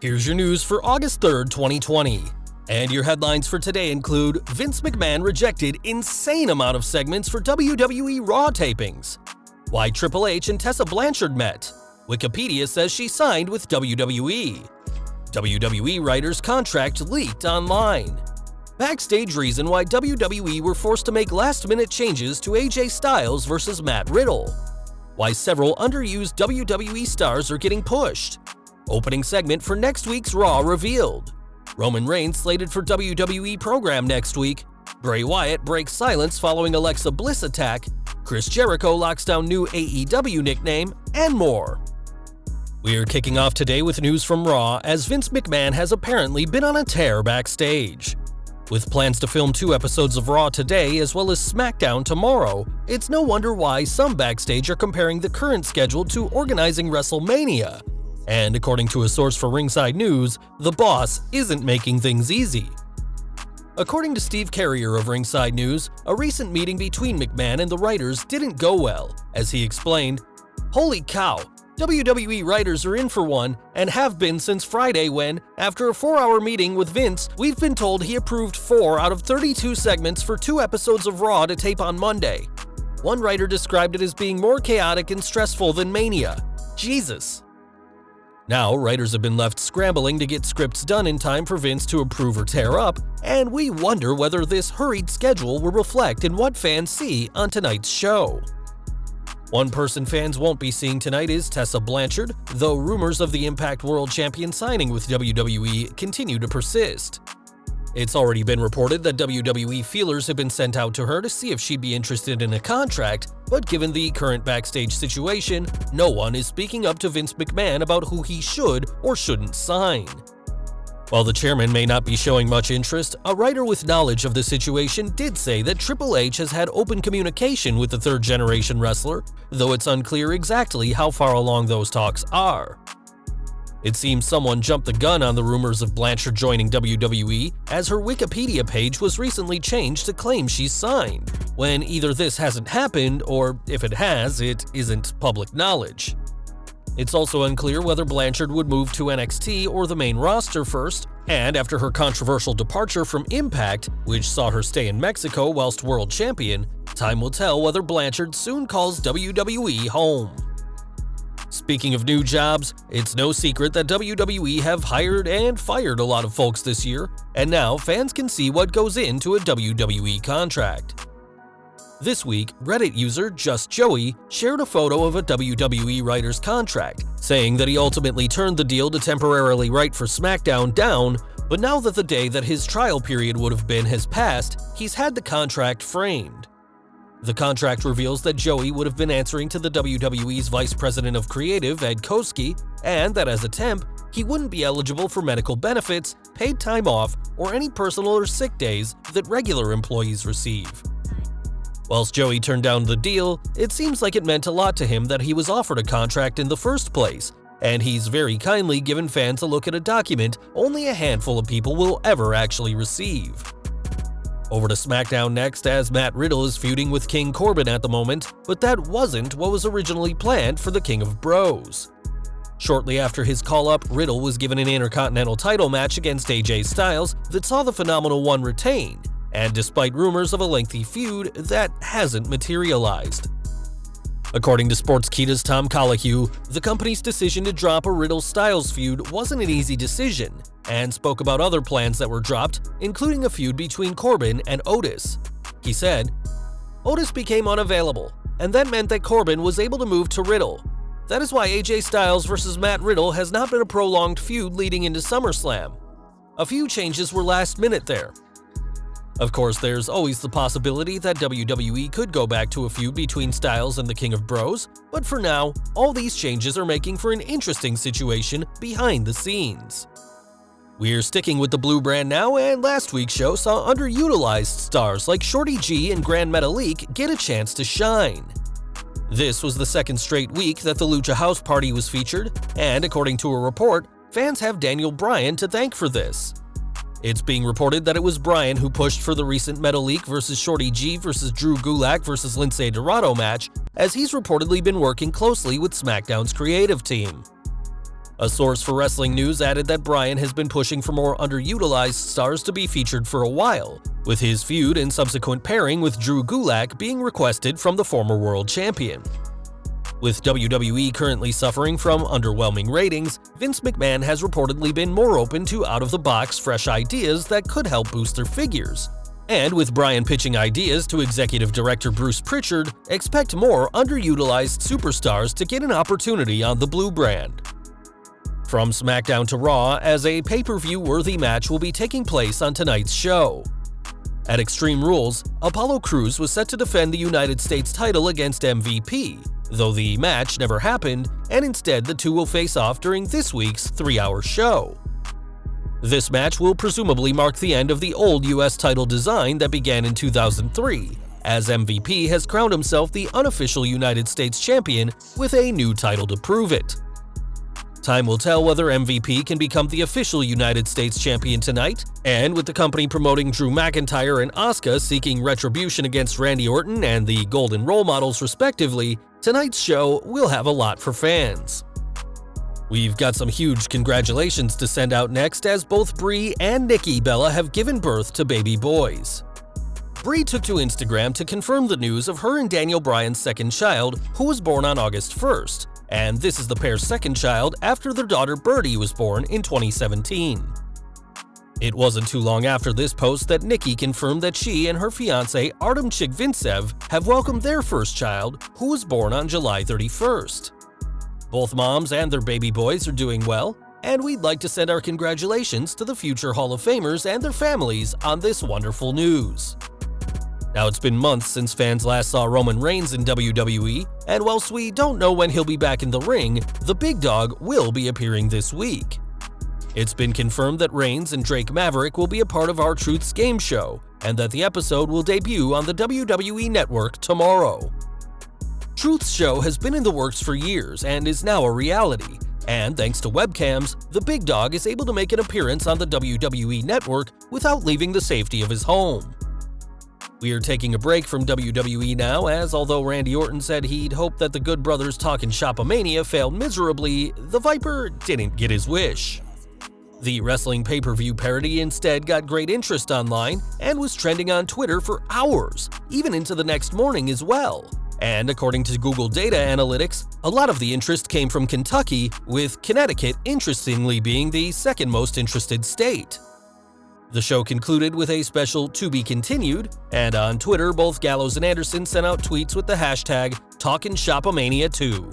Here's your news for August 3rd, 2020. And your headlines for today include Vince McMahon rejected insane amount of segments for WWE Raw tapings, why Triple H and Tessa Blanchard met, Wikipedia says she signed with WWE, WWE writer's contract leaked online, Backstage reason why WWE were forced to make last-minute changes to AJ Styles vs. Matt Riddle, why several underused WWE stars are getting pushed, opening segment for next week's Raw revealed, Roman Reigns slated for WWE program next week, Bray Wyatt breaks silence following Alexa Bliss attack, Chris Jericho locks down new AEW nickname, and more. We're kicking off today with news from Raw, as Vince McMahon has apparently been on a tear backstage. With plans to film 2 episodes of Raw today as well as SmackDown tomorrow, it's no wonder why some backstage are comparing the current schedule to organizing WrestleMania. And according to a source for Ringside News, the boss isn't making things easy. According to Steve Carrier of Ringside News, a recent meeting between McMahon and the writers didn't go well, as he explained, "Holy cow, WWE writers are in for one, and have been since Friday when, after a 4-hour meeting with Vince, we've been told he approved 4 out of 32 segments for 2 episodes of Raw to tape on Monday. One writer described it as being more chaotic and stressful than Mania. Jesus." Now, writers have been left scrambling to get scripts done in time for Vince to approve or tear up, and we wonder whether this hurried schedule will reflect in what fans see on tonight's show. One person fans won't be seeing tonight is Tessa Blanchard, though rumors of the Impact World Champion signing with WWE continue to persist. It's already been reported that WWE feelers have been sent out to her to see if she'd be interested in a contract, but given the current backstage situation, no one is speaking up to Vince McMahon about who he should or shouldn't sign. While the chairman may not be showing much interest, a writer with knowledge of the situation did say that Triple H has had open communication with the third-generation wrestler, though it's unclear exactly how far along those talks are. It seems someone jumped the gun on the rumors of Blanchard joining WWE, as her Wikipedia page was recently changed to claim she's signed, when either this hasn't happened or, if it has, it isn't public knowledge. It's also unclear whether Blanchard would move to NXT or the main roster first, and after her controversial departure from Impact, which saw her stay in Mexico whilst world champion, time will tell whether Blanchard soon calls WWE home. Speaking of new jobs, it's no secret that WWE have hired and fired a lot of folks this year, and now fans can see what goes into a WWE contract. This week, Reddit user Just Joey shared a photo of a WWE writer's contract, saying that he ultimately turned the deal to temporarily write for SmackDown down, but now that the day that his trial period would have been has passed, he's had the contract framed. The contract reveals that Joey would have been answering to the WWE's Vice President of Creative, Ed Koskey, and that as a temp, he wouldn't be eligible for medical benefits, paid time off, or any personal or sick days that regular employees receive. Whilst Joey turned down the deal, it seems like it meant a lot to him that he was offered a contract in the first place, and he's very kindly given fans a look at a document only a handful of people will ever actually receive. Over to SmackDown next, as Matt Riddle is feuding with King Corbin at the moment, but that wasn't what was originally planned for the King of Bros. Shortly after his call-up, Riddle was given an Intercontinental title match against AJ Styles that saw the Phenomenal One retain, and despite rumors of a lengthy feud, that hasn't materialized. According to Sportskeeda's Tom Colohue, the company's decision to drop a Riddle-Styles feud wasn't an easy decision, and spoke about other plans that were dropped, including a feud between Corbin and Otis. He said, "Otis became unavailable, and that meant that Corbin was able to move to Riddle. That is why AJ Styles vs. Matt Riddle has not been a prolonged feud leading into SummerSlam. A few changes were last minute there. Of course, there's always the possibility that WWE could go back to a feud between Styles and the King of Bros, but for now, all these changes are making for an interesting situation behind the scenes." We're sticking with the blue brand now, and last week's show saw underutilized stars like Shorty G and Grand Metalik get a chance to shine. This was the second straight week that the Lucha House Party was featured, and according to a report, fans have Daniel Bryan to thank for this. It's being reported that it was Bryan who pushed for the recent Metalik vs. Shorty G vs. Drew Gulak vs. Lince Dorado match, as he's reportedly been working closely with SmackDown's creative team. A source for Wrestling News added that Bryan has been pushing for more underutilized stars to be featured for a while, with his feud and subsequent pairing with Drew Gulak being requested from the former world champion. With WWE currently suffering from underwhelming ratings, Vince McMahon has reportedly been more open to out-of-the-box, fresh ideas that could help boost their figures. And with Bryan pitching ideas to executive director Bruce Pritchard, expect more underutilized superstars to get an opportunity on the Blue brand. From SmackDown to Raw, as a pay-per-view worthy match will be taking place on tonight's show. At Extreme Rules, Apollo Crews was set to defend the United States title against MVP, though the match never happened, and instead the two will face off during this week's 3-hour show. This match will presumably mark the end of the old US title design that began in 2003, as MVP has crowned himself the unofficial United States champion with a new title to prove it. Time will tell whether MVP can become the official United States champion tonight, and with the company promoting Drew McIntyre and Asuka seeking retribution against Randy Orton and the Golden Role Models respectively, tonight's show will have a lot for fans. We've got some huge congratulations to send out next, as both Brie and Nikki Bella have given birth to baby boys. Brie took to Instagram to confirm the news of her and Daniel Bryan's second child, who was born on August 1st, and this is the pair's second child after their daughter Birdie was born in 2017. It wasn't too long after this post that Nikki confirmed that she and her fiancé Artem Chigvintsev have welcomed their first child, who was born on July 31st. Both moms and their baby boys are doing well, and we'd like to send our congratulations to the future Hall of Famers and their families on this wonderful news. Now, it's been months since fans last saw Roman Reigns in WWE, and whilst we don't know when he'll be back in the ring, the big dog will be appearing this week. It's been confirmed that Reigns and Drake Maverick will be a part of R-Truth's game show, and that the episode will debut on the WWE Network tomorrow. Truth's show has been in the works for years and is now a reality, and thanks to webcams, the big dog is able to make an appearance on the WWE Network without leaving the safety of his home. We are taking a break from WWE now, as although Randy Orton said he'd hoped that the Good Brothers Talkin' Shop-A-Mania failed miserably, the Viper didn't get his wish. The wrestling pay-per-view parody instead got great interest online and was trending on Twitter for hours, even into the next morning as well. And according to Google Data Analytics, a lot of the interest came from Kentucky, with Connecticut interestingly being the second most interested state. The show concluded with a special "To Be Continued," and on Twitter, both Gallows and Anderson sent out tweets with the hashtag #TalkinShopAmania2.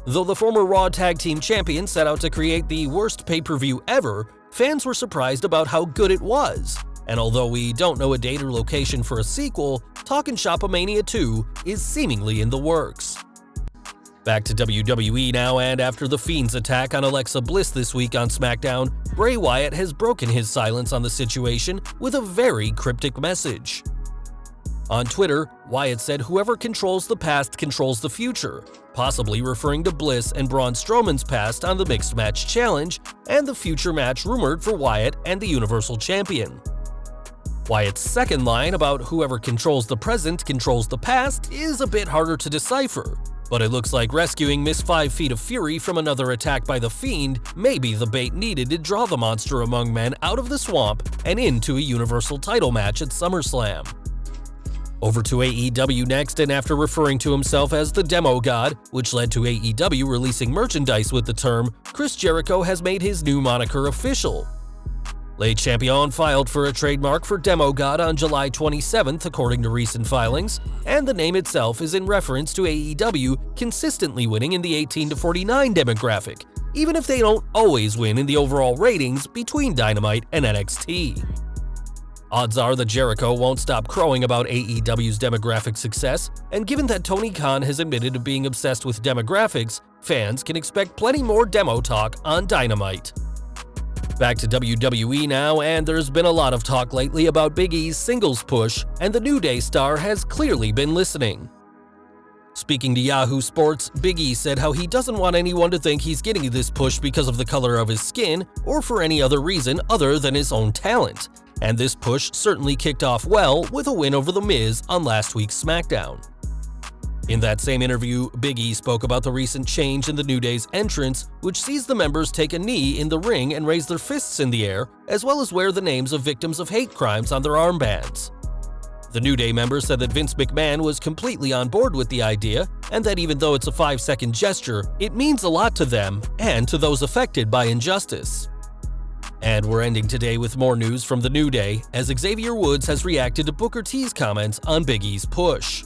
Though the former Raw Tag Team Champions set out to create the worst pay-per-view ever, fans were surprised about how good it was. And although we don't know a date or location for a sequel, Talkin' Shop-A-Mania 2 is seemingly in the works. Back to WWE now, and after The Fiend's attack on Alexa Bliss this week on SmackDown, Bray Wyatt has broken his silence on the situation with a very cryptic message. On Twitter, Wyatt said whoever controls the past controls the future, possibly referring to Bliss and Braun Strowman's past on the Mixed Match Challenge and the future match rumored for Wyatt and the Universal Champion. Wyatt's second line about whoever controls the present controls the past is a bit harder to decipher, but it looks like rescuing Miss 5 Feet of Fury from another attack by The Fiend may be the bait needed to draw the monster among men out of the swamp and into a Universal title match at SummerSlam. Over to AEW next, and after referring to himself as the Demo God, which led to AEW releasing merchandise with the term, Chris Jericho has made his new moniker official. Le Champion filed for a trademark for Demo God on July 27th, according to recent filings, and the name itself is in reference to AEW consistently winning in the 18 to 49 demographic, even if they don't always win in the overall ratings between Dynamite and NXT. Odds are that Jericho won't stop crowing about AEW's demographic success, and given that Tony Khan has admitted to being obsessed with demographics, fans can expect plenty more demo talk on Dynamite. Back to WWE now, and there's been a lot of talk lately about Big E's singles push, and the New Day star has clearly been listening. Speaking to Yahoo Sports, Big E said how he doesn't want anyone to think he's getting this push because of the color of his skin or for any other reason other than his own talent, and this push certainly kicked off well with a win over The Miz on last week's SmackDown. In that same interview, Big E spoke about the recent change in the New Day's entrance, which sees the members take a knee in the ring and raise their fists in the air, as well as wear the names of victims of hate crimes on their armbands. The New Day members said that Vince McMahon was completely on board with the idea, and that even though it's a 5-second gesture, it means a lot to them and to those affected by injustice. And we're ending today with more news from the New Day, as Xavier Woods has reacted to Booker T's comments on Big E's push.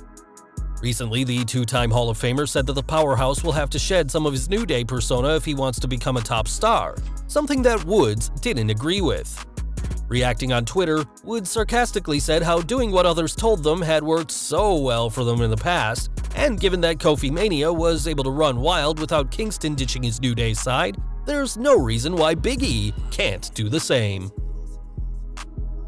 Recently, the two-time Hall of Famer said that the powerhouse will have to shed some of his New Day persona if he wants to become a top star, something that Woods didn't agree with. Reacting on Twitter, Woods sarcastically said how doing what others told them had worked so well for them in the past, and given that Kofi Mania was able to run wild without Kingston ditching his New Day side, there's no reason why Big E can't do the same.